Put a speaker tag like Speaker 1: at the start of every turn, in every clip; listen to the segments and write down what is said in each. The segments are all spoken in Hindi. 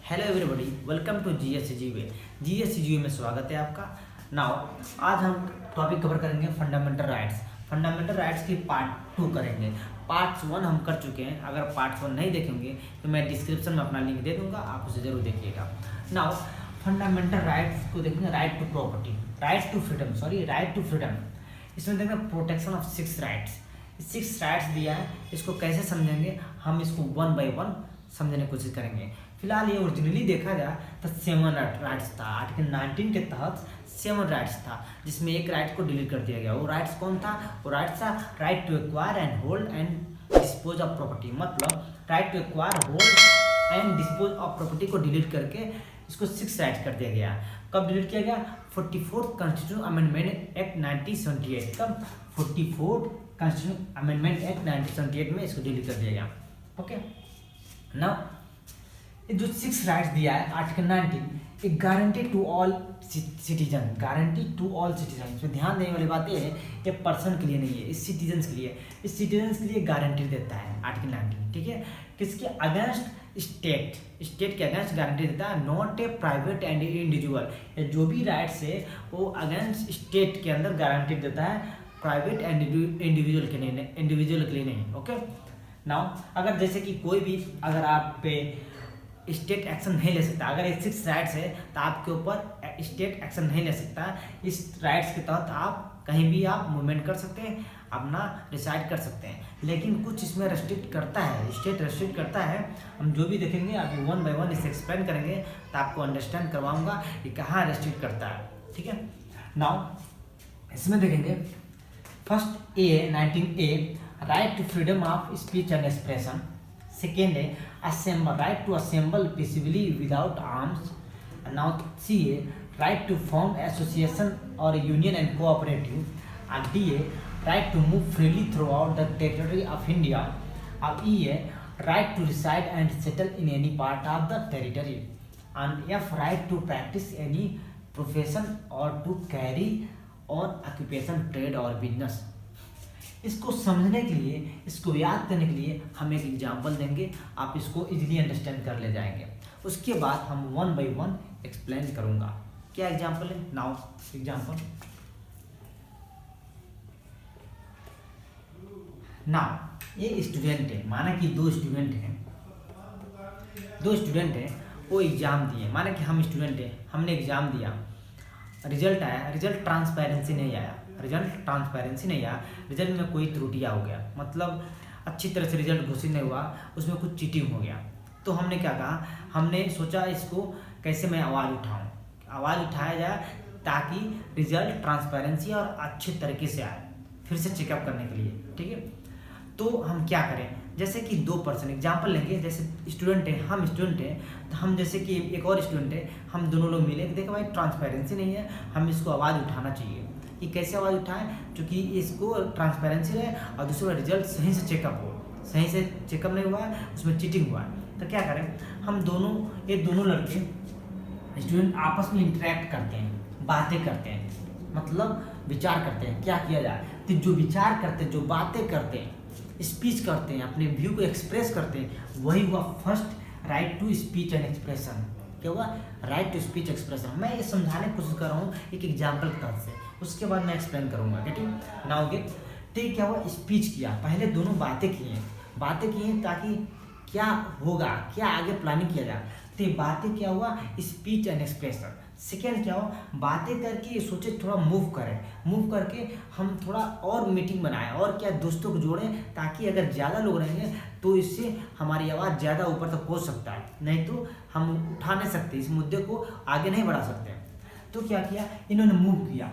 Speaker 1: हेलो एवरीबॉडी, वेलकम टू जीएससीजीवे में स्वागत है आपका। नाउ आज हम टॉपिक कवर करेंगे फंडामेंटल राइट्स। फंडामेंटल राइट्स की पार्ट 2 करेंगे। पार्ट 1 हम कर चुके हैं। अगर पार्ट 1 नहीं देखेंगे तो मैं डिस्क्रिप्शन में अपना लिंक दे दूंगा, आप उसे जरूर देखिएगा। नाउ फंडामेंटल राइट्स को देखेंगे। Right to property, right to freedom. इसमें देखेंगे प्रोटेक्शन ऑफ 6 राइट्स। 6 राइट्स दिया है, इसको कैसे समझेंगे हम, इसको 1 बाय 1 समझने की कोशिश करेंगे। फिलहाल ये ओरिजिनली देखा जाए तो 7 राइट्स था। आर्टिकल 19 के तहत 7 राइट्स था, जिसमें एक राइट को डिलीट कर दिया गया। वो राइट्स कौन था? वो राइट्स था right to acquire and hold and dispose of property. मतलब right to acquire, hold and dispose of property को डिलीट करके इसको 6 राइट्स कर दिया गया। कब डिलीट किया गया? 44th constitution amendment act 1978। कब? 44th कॉन्स्टिट्यूशन अमेंडमेंट एक्ट 1978 में इसको डिलीट कर दिया गया। ओके, नाउ ये जो 6 राइट्स दिया है आर्टिकल 19, एक guarantee to all citizen. Guarantee to all citizen, इसमें ध्यान देने वाली बात ये है, ये पर्सन के लिए नहीं है, इस सिटीजन्स के लिए। इस सिटीजन्स के लिए गारंटी देता है आर्टिकल 19, ठीक है। किसके अगेंस्ट? स्टेट के अगेंस्ट गारंटी देता है। Not a private and individual. जो भी राइट्स है वो अगेंस्ट स्टेट के अंदर गारंटी देता है, प्राइवेट एंड इंडिविजुअल के लिए नहीं। ओके, नाउ अगर जैसे कि कोई भी अगर आप पे स्टेट एक्शन नहीं ले सकता, अगर ये 6 राइट्स है तो आपके ऊपर स्टेट एक्शन नहीं ले सकता। इस राइट्स के तहत आप कहीं भी आप मूवमेंट कर सकते हैं, अपना डिसाइड कर सकते हैं। लेकिन कुछ इसमें रेस्ट्रिक्ट करता है, स्टेट रेस्ट्रिक्ट करता है। हम जो भी देखेंगे अभी 1 बाय 1 इसे एक्सप्लेन करेंगे तो आपको अंडरस्टैंड करवाऊंगा कि कहाँ रेस्ट्रिक्ट करता है, ठीक है। नाउ इसमें देखेंगे first A 19A, right to freedom of speech and expression. Second है assemble, right to assemble peacefully without arms. Now C है राइट टू फॉर्म एसोसिएशन और यूनियन एंड कोऑपरेटिव। और डी है right to move freely throughout the territory of India. और ई है right to reside and settle in any part of the territory. And F right to practise any profession और टू कैरी और ऑक्यूपेशन, ट्रेड और बिजनेस। इसको समझने के लिए, इसको याद करने के लिए हम एक एग्जाम्पल देंगे, आप इसको इजीली अंडरस्टैंड कर ले जाएंगे। उसके बाद हम 1 बाय 1 एक्सप्लेन करूंगा। क्या एग्जाम्पल है? नाउ एग्जाम्पल, नाउ ये स्टूडेंट है, माना कि 2 स्टूडेंट हैं, वो एग्जाम दिए। माना कि हम स्टूडेंट हैं, हमने एग्जाम दिया, रिजल्ट आया, रिजल्ट ट्रांसपेरेंसी नहीं आया, रिजल्ट में कोई त्रुटियाँ हो गया, मतलब अच्छी तरह से रिजल्ट घोषित नहीं हुआ, उसमें कुछ चीटिंग हो गया। तो हमने क्या कहा, हमने सोचा इसको कैसे मैं आवाज़ उठाया जाए ताकि रिजल्ट ट्रांसपेरेंसी और अच्छे तरीके से आए, फिर से चेकअप करने के लिए, ठीक है। तो हम क्या करें, जैसे कि 2 पर्सन एग्जाम्पल लेंगे, जैसे स्टूडेंट है, हम स्टूडेंट हैं, तो हम जैसे कि एक और स्टूडेंट है, हम दोनों लोग मिले, देखो भाई ट्रांसपेरेंसी नहीं है, हम इसको आवाज़ उठाना चाहिए। ये कैसे आवाज़ उठाएं? क्योंकि इसको ट्रांसपेरेंसी रहे और दूसरा रिजल्ट सही से चेकअप हो। सही से चेकअप नहीं हुआ है, उसमें चीटिंग हुआ है। तो क्या करें, हम दोनों लड़के स्टूडेंट आपस में इंटरेक्ट करते हैं, बातें करते हैं, मतलब विचार करते हैं। क्या किया जाए? तो जो विचार करते हैं, जो बातें करते हैं, स्पीच करते हैं, अपने व्यू को एक्सप्रेस करते हैं, वही हुआ first right to speech and expression. क्या हुआ? Right to speech expression. मैं ये समझाने की कोशिश कर रहा हूँ एक एग्जाम्पल के तहत से, उसके बाद मैं एक्सप्लेन करूँगा, ठीक है। नाउ गेट, ठीक, क्या हुआ? स्पीच किया, पहले दोनों बातें की हैं ताकि क्या होगा, क्या आगे प्लानिंग किया जाए। तो ये बातें क्या हुआ? Speech and expression. सेकेंड क्या हुआ? बातें करके सोचे थोड़ा मूव करके हम थोड़ा और मीटिंग बनाएं और क्या दोस्तों को जोड़ें, ताकि अगर ज़्यादा लोग रहेंगे तो इससे हमारी आवाज़ ज़्यादा ऊपर तक पहुंच सकता है, नहीं तो हम उठा नहीं सकते, इस मुद्दे को आगे नहीं बढ़ा सकते। तो क्या किया इन्होंने? मूव किया।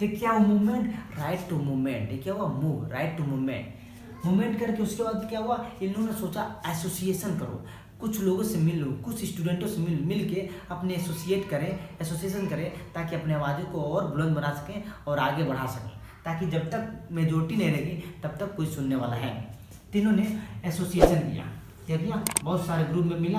Speaker 1: तो क्या हुआ? Movement, right to movement. क्या हुआ? मूव, राइट टू मूवमेंट करके उसके बाद क्या हुआ? इन्होंने सोचा एसोसिएशन करो, कुछ लोगों से मिल लो, कुछ स्टूडेंटों से मिल के अपने एसोसिएशन करें ताकि अपने आवाज़ को और बुलंद बना सकें और आगे बढ़ा सकें, ताकि जब तक मेजोरिटी नहीं रहेगी तब तक कोई सुनने वाला है। तीनों ने एसोसिएशन किया। क्या किया? बहुत सारे ग्रुप में मिला,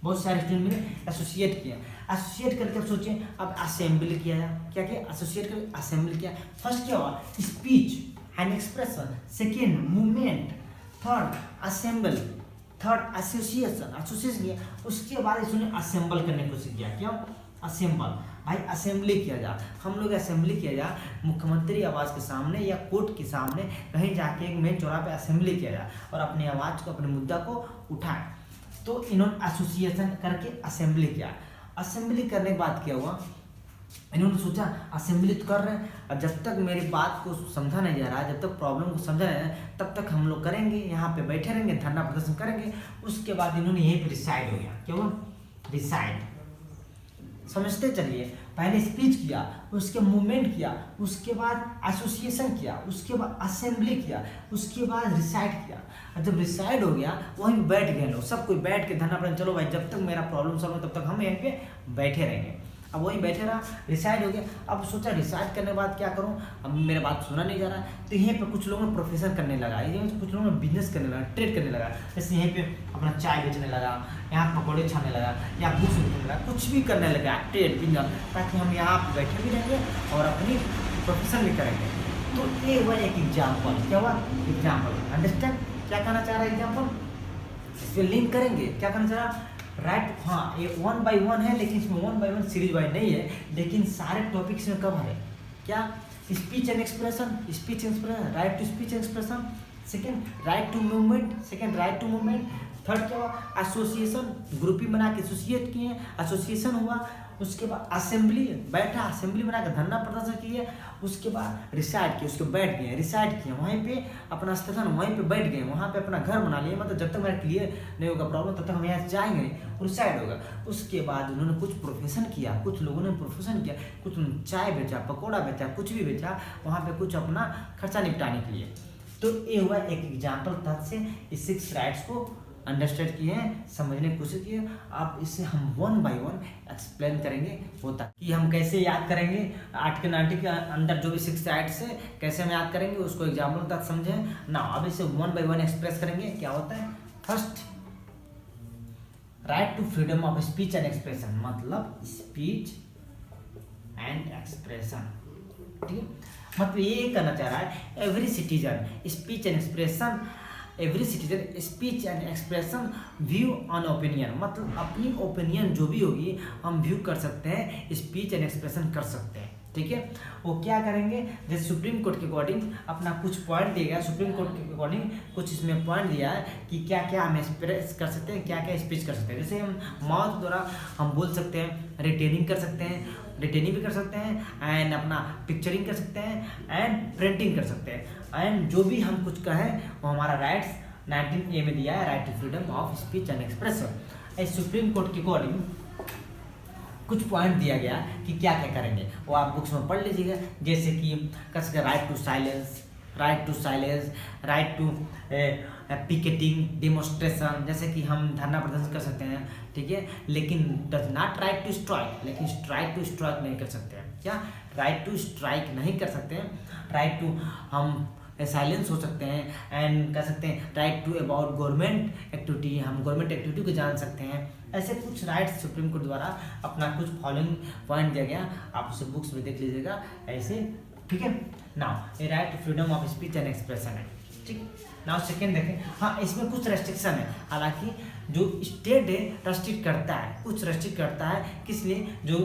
Speaker 1: बहुत सारे स्टूडेंट मिले, एसोसिएट करके अब सोचिए, अब असेंबली किया। क्या किया? एसोसिएट करके असेंबली किया। फर्स्ट क्या हुआ? Speech and expression, second movement, third assemble, third association, association किया, उसके बाद इसने असेंबल करने की कोशिश किया। क्यों असेंबल? भाई असेंबली किया जा, हम लोग असेंबली किया जा मुख्यमंत्री आवास के सामने या कोर्ट के सामने कहीं जाके एक मेन चौराहे पे असेंबली किया जा और अपनी आवाज़ को, अपने मुद्दा को उठाएं। तो इन्होंने एसोसिएशन करके असेंबली किया। असेंबली करने के बाद क्या हुआ, इन्होंने सोचा असेंबली तो कर रहे हैं, और जब तक मेरी बात को समझा नहीं जा रहा है, जब तक प्रॉब्लम को समझा नहीं जा रहा है, तब तक हम लोग करेंगे, यहाँ पे बैठे रहेंगे, धरना प्रदर्शन करेंगे। उसके बाद इन्होंने यहीं पे डिसाइड हो गया। क्या हुआ? डिसाइड। समझते चलिए, पहले स्पीच किया, उसके मूवमेंट किया, उसके बाद एसोसिएशन किया, उसके बाद असेंबली किया, उसके बाद रिसाइड किया। और जब रिसाइड हो गया वहीं बैठ गए लोग, सब कोई बैठ के धरना प्रदर्शन, चलो भाई जब तक मेरा प्रॉब्लम सॉल्व हो तब तक हम यहीं पे बैठे रहेंगे। अब वहीं बैठे रहा, डिसाइड हो गया। अब सोचा डिसाइड करने के बाद क्या करूं, अब मेरा बात सुना नहीं जा रहा है, तो यहीं पे कुछ लोगों ने प्रोफेशन करने लगा, यहीं कुछ लोगों ने बिजनेस करने लगा, ट्रेड करने लगा। जैसे यहीं पे अपना चाय बेचने लगा, यहाँ पकौड़े छाने लगा, या बुक्स बेचने लगा, कुछ भी करने लगा, ट्रेड बिजनेस, ताकि हम यहाँ पे बैठे भी रहेंगे और अपनी प्रोफेशन भी करेंगे। तो ये हुआ एक एग्जाम्पल। क्या हुआ? एग्जाम्पल। अंडरस्टैंड क्या कहना चाह रहा है एग्जाम्पल? इस पर लिंक करेंगे, क्या कहना चाह रहा राइट। हाँ, ये 1 by 1 है, लेकिन इसमें 1 by 1 सीरीज वाइज नहीं है, लेकिन सारे टॉपिक्स में कवर है। क्या? Speech and expression, speech expression, right to speech expression, second right to movement, second right to movement, third क्या हुआ? एसोसिएशन, ग्रुपिंग बना के एसोसिएट किए, एसोसिएशन हुआ। उसके बाद असेंबली, बैठा, असेंबली बना के धरना प्रदर्शन किए। उसके बाद रिसाइड किए, उसके बैठ गए, रिसाइड किए, वहीं पे अपना स्थान, वहीं पे बैठ गए, वहाँ पे अपना घर बना लिए। मतलब जब तक मेरा क्लियर नहीं होगा प्रॉब्लम तब तक हम यहाँ जाएंगे, रिसाइड होगा। उसके बाद उन्होंने कुछ प्रोफेशन किया, कुछ लोगों ने प्रोफेशन किया, कुछ चाय बेचा, पकौड़ा बेचा, कुछ भी बेचा, वहाँ पे कुछ अपना खर्चा निपटाने के लिए। तो ये हुआ एक एग्जाम्पल तथ्य से इस 6 राइट्स को अंडरस्टैंड किए हैं, समझने की कोशिश किए। आप इससे हम 1 by 1 एक्सप्लेन करेंगे, होता कि हम कैसे याद करेंगे आर्टिकल 90 के अंदर जो भी 6 राइट्स है, कैसे हम याद करेंगे उसको एग्जाम्पल तक समझें ना। अब इसे 1 by 1 एक्सप्रेस करेंगे। क्या होता है? First, right to freedom of speech and expression, मतलब स्पीच एंड एक्सप्रेशन। ठीक है, मतलब ये करना चाह रहा है every citizen speech and expression, every citizen speech and expression view on opinion, मतलब अपनी ओपिनियन जो भी होगी हम व्यू कर सकते हैं, स्पीच एंड एक्सप्रेशन कर सकते हैं। ठीक है, वो क्या करेंगे? जैसे सुप्रीम कोर्ट के अकॉर्डिंग अपना कुछ पॉइंट दिया गया, सुप्रीम कोर्ट के अकॉर्डिंग कुछ इसमें पॉइंट दिया है कि क्या क्या हम एक्सप्रेस कर सकते हैं, क्या क्या स्पीच कर सकते हैं। जैसे हम माउथ द्वारा हम बोल सकते हैं, रिटेनिंग कर सकते हैं, रिटेनिंग भी कर सकते हैं, एंड अपना पिक्चरिंग कर सकते हैं, एंड प्रिंटिंग कर सकते हैं, एंड जो भी हम कुछ कहें वो हमारा राइट्स 19A में दिया है, right to freedom of speech and expression. इस सुप्रीम कोर्ट के अकॉर्डिंग कुछ पॉइंट दिया गया कि क्या क्या करेंगे, वो आप बुक्स में पढ़ लीजिएगा। जैसे कि कर सकते right to silence, right to silence, right to picketing, demonstration, जैसे कि हम धरना प्रदर्शन कर सकते हैं, ठीक है, लेकिन does not right to strike, लेकिन राइट टू स्ट्राइक नहीं कर सकते हैं। क्या? राइट टू स्ट्राइक नहीं कर सकते हैं। राइट टू हम साइलेंस हो सकते हैं, एंड कर सकते हैं right to about government activity, हम गवर्नमेंट एक्टिविटी को जान सकते हैं। ऐसे कुछ राइट्स सुप्रीम कोर्ट द्वारा अपना कुछ फॉलोइंग पॉइंट दिया गया, आप उसे बुक्स में देख लीजिएगा ऐसे। ठीक है, नाउ ये right to freedom of speech and expression है। ठीक, नाउ सेकेंड देखें। हाँ, इसमें कुछ रेस्ट्रिक्शन है, हालांकि जो स्टेट है रेस्ट्रिक्ट करता है, कुछ रेस्ट्रिक्ट करता है, किस लिए? जो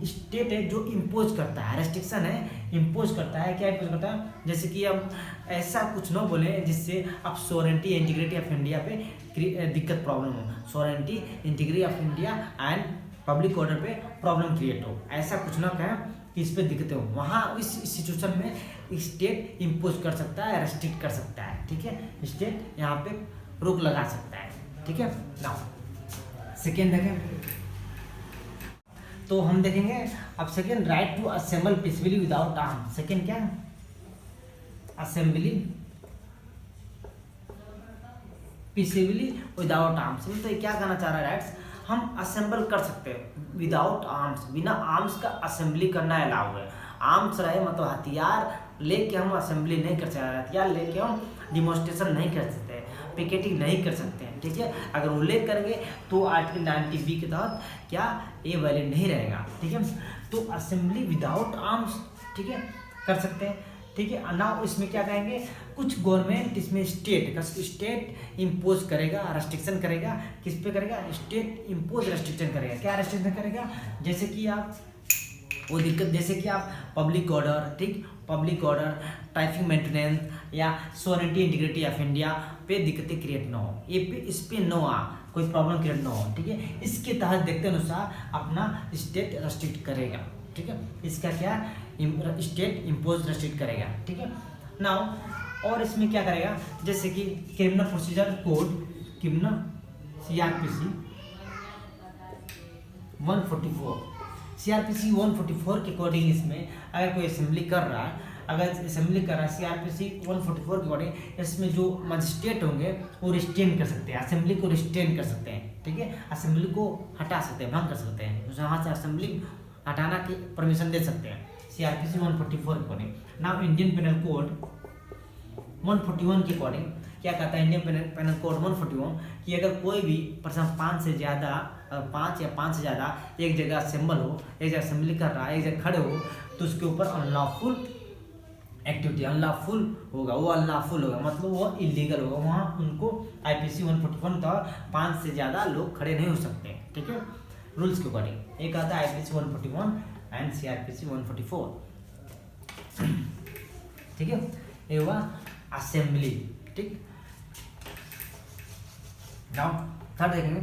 Speaker 1: स्टेट है जो इम्पोज करता है, रेस्ट्रिक्शन है, इम्पोज करता है। क्या इम्पोज करता है? जैसे कि हम ऐसा कुछ न बोले जिससे आप सोवरेनिटी इंटीग्रिटी ऑफ इंडिया पे दिक्कत प्रॉब्लम हो, sovereignty integrity of India and public order पे प्रॉब्लम क्रिएट हो, ऐसा कुछ ना कहें कि इस पर दिक्कतें हो। वहाँ इस सिचुएशन में स्टेट इम्पोज कर सकता है, रेस्ट्रिक्ट कर सकता है। ठीक है, स्टेट यहाँ पे रोक लगा सकता है। ठीक है, नाउ सेकेंड देखें तो हम देखेंगे अब second, right to assemble peacefully without arms. Second क्या? Assembly peacefully without arms. मतलब क्या कहना चाह रहा है? राइट्स हम असेंबल कर सकते हैं विदाउट आर्म्स, बिना आर्म्स का असेंबली करना अलाउ है। आर्म्स रहे मतलब हथियार लेके हम असेंबली नहीं कर सकते, हथियार लेके हम डिमॉन्स्ट्रेशन नहीं कर सकते, पिकेटिंग नहीं कर सकते हैं। ठीक है, अगर उल्लेख करेंगे तो आर्टिकल 90B के तहत क्या ये वैलिड नहीं रहेगा। ठीक है, तो असेंबली विदाउट आर्म्स, ठीक है, कर सकते हैं। ठीक है। नाउ इसमें क्या कहेंगे, कुछ गवर्नमेंट इसमें स्टेट इम्पोज करेगा, रेस्ट्रिक्शन करेगा। किस पे करेगा, स्टेट इम्पोज रेस्ट्रिक्शन करेगा। क्या रेस्ट्रिक्शन करेगा, जैसे कि आप वो दिक्कत, जैसे कि आप पब्लिक ऑर्डर, ठीक, पब्लिक ऑर्डर, ट्रैफिक मेंटेनेंस या सॉवरेनिटी इंटीग्रिटी ऑफ इंडिया पे दिक्कतें क्रिएट ना हो, ये पे इस पे नो आ कोई प्रॉब्लम क्रिएट ना हो, ठीक है। इसके तहत देखते अनुसार अपना स्टेट रेस्ट्रिक्ट करेगा, ठीक है। इसका क्या, स्टेट इम्पोज रेस्ट्रिक्ट करेगा, ठीक है। नाउ और इसमें क्या करेगा, जैसे कि criminal procedure code, criminal CRPC 144 के अकॉर्डिंग इसमें अगर कोई असेंबली कर रहा है, CRPC 144 के अकॉर्डिंग इसमें जो मजिस्ट्रेट होंगे वो रिस्ट्रेन कर सकते हैं, असेंबली को रिस्ट्रेन कर सकते हैं, ठीक है। असेंबली को हटा सकते हैं, भंग कर सकते हैं, जहाँ से असेंबली हटाना की परमिशन दे सकते हैं, CRPC 144 के according. Now Indian penal code 141 के अकॉर्डिंग क्या कहता है, इंडियन पेनल कोड 141 कि अगर कोई भी पर्सन 5 या 5 से ज़्यादा एक जगह असेंबल हो, एक जगह असेंबली कर रहा है, एक जगह खड़े हो, तो उसके ऊपर अनलॉफुल एक्टिविटी, अनलॉफुल होगा, वो अनलॉफुल होगा, मतलब वो इलीगल होगा। वहाँ उनको IPC 141 का 5 से ज़्यादा लोग खड़े नहीं हो सकते, ठीक है, रूल्स के अकॉर्डिंग। एक आता है IPC 141 एंड CRPC 144, ठीक है। ये हुआ असेंबली, ठीक। नाउ थर्ड देखेंगे,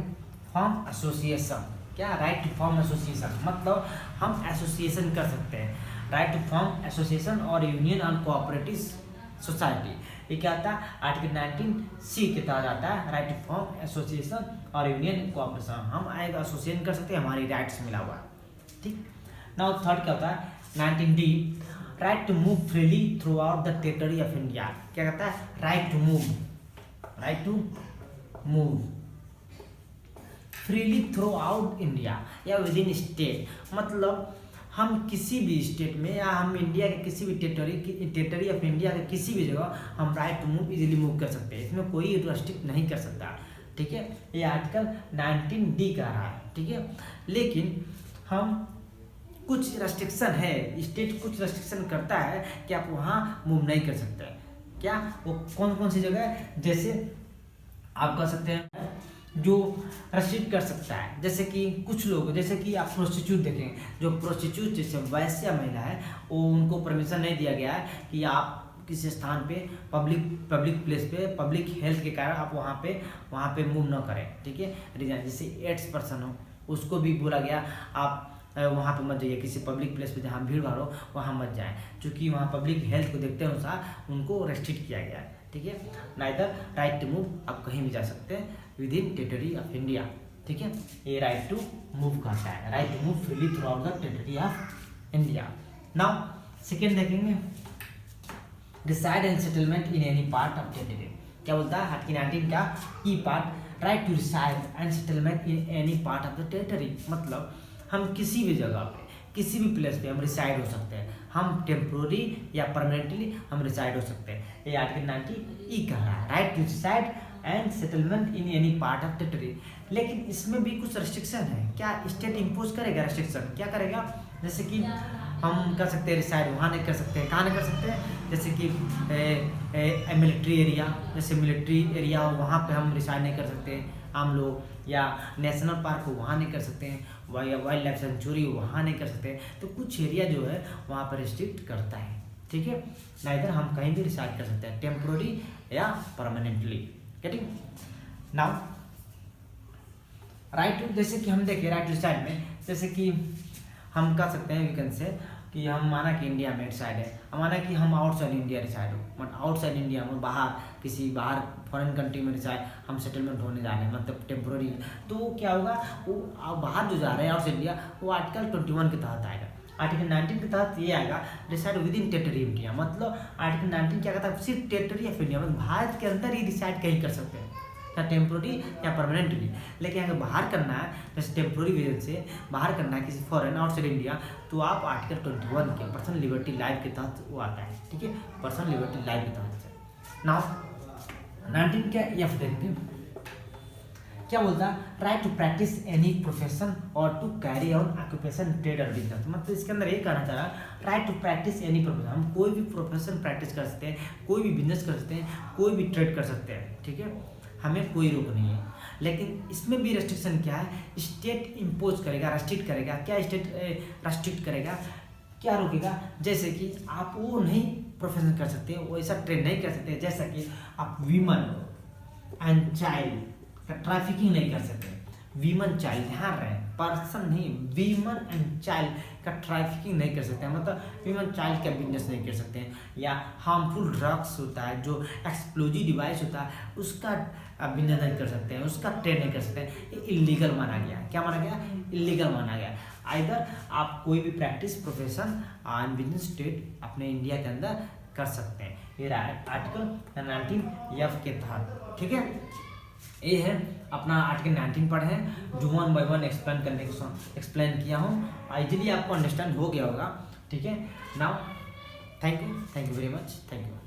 Speaker 1: फॉर्म एसोसिएशन। क्या, राइट टू फॉर्म एसोसिएशन, मतलब हम एसोसिएशन कर सकते हैं, राइट टू फॉर्म एसोसिएशन और यूनियन ऑन कोऑपरेटिव सोसाइटी। ये क्या आता है, आर्टिकल 19C के तहत आता है, राइट टू फॉर्म एसोसिएशन और यूनियन कोऑपरेशन। हम एक एसोसिएशन कर सकते हैं, हमारी राइट्स मिला हुआ है, ठीक। नाउ थर्ड क्या होता है, 19D, right to move freely throughout the territory of India. क्या कहता है, right to move freely throughout India या विद इन स्टेट, मतलब हम किसी भी स्टेट में या हम इंडिया के किसी भी टेरिटरी ऑफ इंडिया के किसी भी जगह हम right to move easily move कर सकते हैं, इसमें कोई रेस्ट्रिक्ट नहीं कर सकता, ठीक है। ये आर्टिकल 19D कह रहा है, ठीक है। लेकिन हम कुछ रेस्ट्रिक्शन है, स्टेट कुछ रेस्ट्रिक्शन करता है कि आप वहाँ मूव नहीं कर सकते। क्या, वो कौन कौन सी जगह है, जैसे आप कह सकते हैं जो रेस्ट्रिक्ट कर सकता है, जैसे कि कुछ लोग, जैसे कि आप प्रोस्टिट्यूट देखें, जो प्रोस्टिट्यूट जैसे वैश्य महिला है, वो उनको परमिशन नहीं दिया गया है कि आप किसी स्थान पे पब्लिक प्लेस पे पब्लिक हेल्थ के कारण आप वहाँ पे मूव ना करें, ठीक है। रीजन जैसे एड्स पर्सन हो, उसको भी बोला गया आप वहाँ पे मत जाइए, किसी पब्लिक प्लेस पे जहाँ भीड़ भाड़ हो वहाँ मत जाएं, क्योंकि वहाँ पब्लिक हेल्थ को देखते अनुसार उनको रेस्ट्रिक्ट किया गया है, ठीक है। नाइदर राइट टू मूव, आप कहीं भी जा सकते हैं within territory of India, ठीक है। ये राइट टू मूव कहता है, right to move freely throughout the territory of India. Now second देखेंगे, reside and settlement in any part of territory. क्या बोलता है आर्टिकल 19 का E part, right to reside and settlement in any part of the territory, मतलब हम किसी भी जगह पे किसी भी प्लेस पे हम रिसाइड हो सकते हैं, हम टेम्पोररी या परमानेंटली हम रिसाइड हो सकते हैं। ये आर्टिकल 19E कह रहा है, right to reside and settlement in any part of territory. लेकिन इसमें भी कुछ रेस्ट्रिक्शन है। क्या, स्टेट इम्पोज करेगा रेस्ट्रिक्शन, क्या करेगा, जैसे कि हम कर सकते हैं रिसाइड वहाँ नहीं कर सकते हैं, कहाँ नहीं कर सकते हैं, जैसे कि मिलिट्री एरिया, जैसे मिलिट्री एरिया हो वहाँ पे हम रिसाइड नहीं कर सकते आम लोग, या नेशनल पार्क हो वहाँ नहीं कर सकते हैं, या वाइल्ड लाइफ सेंचुरी हो वहाँ नहीं कर सकते हैं। तो कुछ एरिया जो है वहाँ पर रिस्ट्रिक्ट करता है, ठीक है। नाइदर हम कहीं भी रिसाइड कर सकते हैं, टेम्पोररी या परमानेंटली, गेटिंग। नाउ राइट, जैसे कि हम देखें राइट रिसाइड में, जैसे कि हम कह सकते हैं वीकेंड से कि हम माना कि इंडिया में रिसाइड है, माना कि हम आउटसाइड इंडिया रिसाइड हो, मतलब आउटसाइड इंडिया में बाहर फॉरेन कंट्री में रिसाइड हम सेटलमेंट होने जा रहे हैं, मतलब टेम्पोररी, तो क्या होगा, वो बाहर जो जा रहे हैं आउटसाइड इंडिया, वो आर्टिकल 21 के तहत आएगा। आर्टिकल 19 के तहत ये आएगा reside within territory India, मतलब आर्टिकल 19 क्या कहता है, सिर्फ टेरिटरी ऑफ इंडिया में भारत के अंदर ही रिसाइड कहीं कर सकते हैं, या टेम्पोररी या परमानेंटली। लेकिन अगर बाहर करना है, जैसे टेम्पोररी रीजन से बाहर करना है किसी फॉरेन आउटसाइड इंडिया, तो आप आर्टिकल 21 के पर्सनल लिबर्टी लाइफ के तहत वो आता है, ठीक है, पर्सनल लिबर्टी लाइफ के तहत से। नाउ 19 क्या एफ देखते हैं, क्या बोलता है, right to practise any profession और to carry on occupation trade और बिजनेस। मतलब इसके अंदर ये कहना चाह रहा है right to practise any profession, हम कोई भी प्रोफेशन प्रैक्टिस कर सकते हैं, कोई भी बिजनेस कर सकते हैं, कोई भी ट्रेड कर सकते हैं, ठीक है, हमें कोई रोक नहीं है। लेकिन इसमें भी रेस्ट्रिक्शन क्या है, स्टेट इम्पोज करेगा, रेस्ट्रिक्ट करेगा। क्या स्टेट रेस्ट्रिक्ट करेगा, क्या रोकेगा, जैसे कि आप वो नहीं प्रोफेशन कर सकते, वो ऐसा ट्रेड नहीं कर सकते, जैसा कि आप वीमन एंड चाइल्ड का ट्रैफिकिंग नहीं कर सकते। वीमन चाइल्ड, ध्यान रहे, पर्सन नहीं, वीमन एंड चाइल्ड का ट्रैफिकिंग नहीं कर सकते, मतलब वीमन चाइल्ड का बिजनेस नहीं कर सकते हैं। या हार्मफुल ड्रग्स होता है, जो एक्सप्लोजिव डिवाइस होता है, उसका बिजनेस नहीं कर सकते हैं, उसका ट्रेड नहीं कर सकते हैं। ये इलीगल माना गया। क्या माना गया, इलीगल माना गया। आइदर आप कोई भी practice profession and business trade अपने इंडिया के अंदर कर सकते हैं, ये आर्टिकल 19F के तहत, ठीक है। ये है अपना आर्टिकल 19 पढ़े, जो 1 by 1 एक्सप्लेन किया हूँ, इजीली आपको अंडरस्टैंड हो गया होगा, ठीक है। Now thank you very much, thank you.